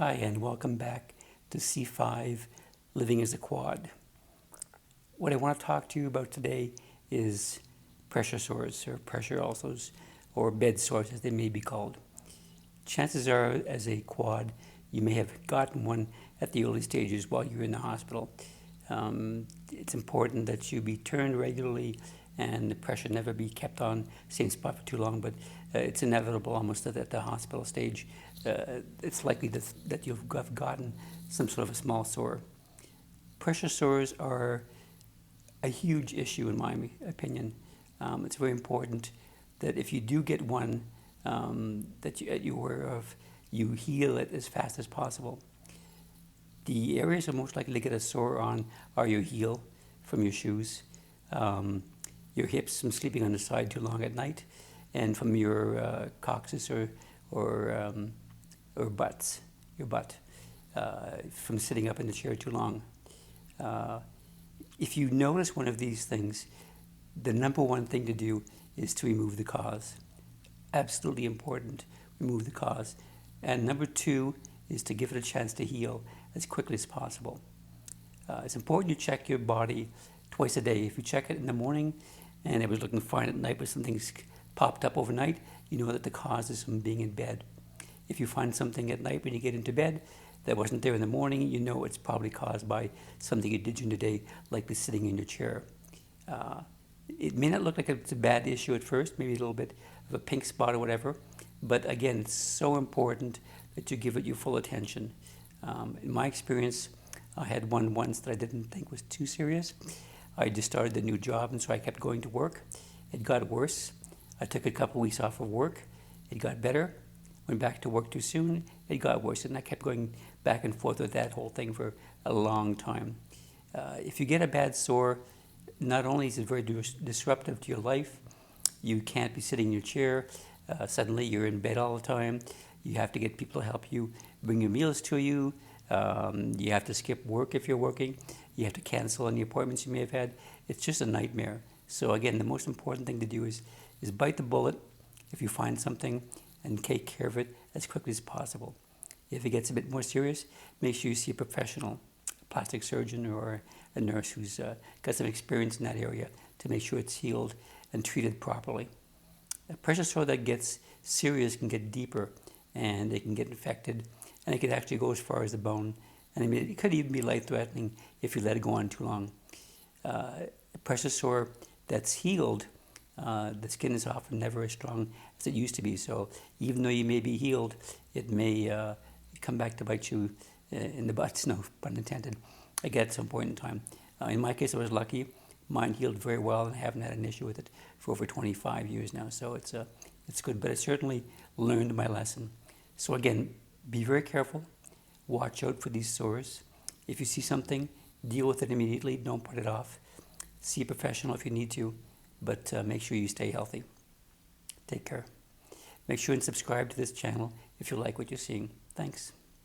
Hi, and welcome back to C5 Living as a Quad. What I want to talk to you about today is pressure sores, or pressure ulcers, or bed sores as they may be called. Chances are, as a quad, you may have gotten one at the early stages while you're in the hospital. It's important that you be turned regularly and the pressure never be kept on the same spot for too long, but it's inevitable almost that at the hospital stage, it's likely that you've gotten some sort of a small sore. Pressure sores are a huge issue in my opinion. It's very important that if you do get one that you're aware of, you heal it as fast as possible. The areas you're most likely to get a sore on are your heel from your shoes, your hips from sleeping on the side too long at night, and from your coccyx or butts, your butt, from sitting up in the chair too long. If you notice one of these things, the number one thing to do is to remove the cause. Absolutely important, remove the cause. And number two is to give it a chance to heal as quickly as possible. It's important you check your body twice a day. If you check it in the morning and it was looking fine at night but something's popped up overnight, you know that the cause is from being in bed. If you find something at night when you get into bed that wasn't there in the morning, you know it's probably caused by something you did during the day, like sitting in your chair. It may not look like it's a bad issue at first, maybe a little bit of a pink spot or whatever, but again, it's so important that you give it your full attention. In my experience, I had one once that I didn't think was too serious. I just started a new job, and so I kept going to work. It got worse. I took a couple of weeks off of work. It got better. Went back to work too soon. It got worse, and I kept going back and forth with that whole thing for a long time. If you get a bad sore, not only is it very disruptive to your life, you can't be sitting in your chair. Suddenly you're in bed all the time. You have to get people to help you bring your meals to you. You have to skip work if you're working. You have to cancel any appointments you may have had. It's just a nightmare. So again, the most important thing to do is bite the bullet if you find something and take care of it as quickly as possible. If it gets a bit more serious, make sure you see a professional, a plastic surgeon or a nurse who's got some experience in that area to make sure it's healed and treated properly. A pressure sore that gets serious can get deeper, and it can get infected, and it can actually go as far as the bone. And I mean, it could even be life-threatening if you let it go on too long. A pressure sore that's healed, the skin is often never as strong as it used to be. So even though you may be healed, it may come back to bite you in the butt, no pun intended, again at some point in time. In my case, I was lucky. Mine healed very well, and I haven't had an issue with it for over 25 years now. So it's good, but I certainly learned my lesson. So again, be very careful. Watch out for these sores. If you see something, deal with it immediately. Don't put it off. See a professional if you need to, but make sure you stay healthy. Take care. Make sure and subscribe to this channel if you like what you're seeing. Thanks.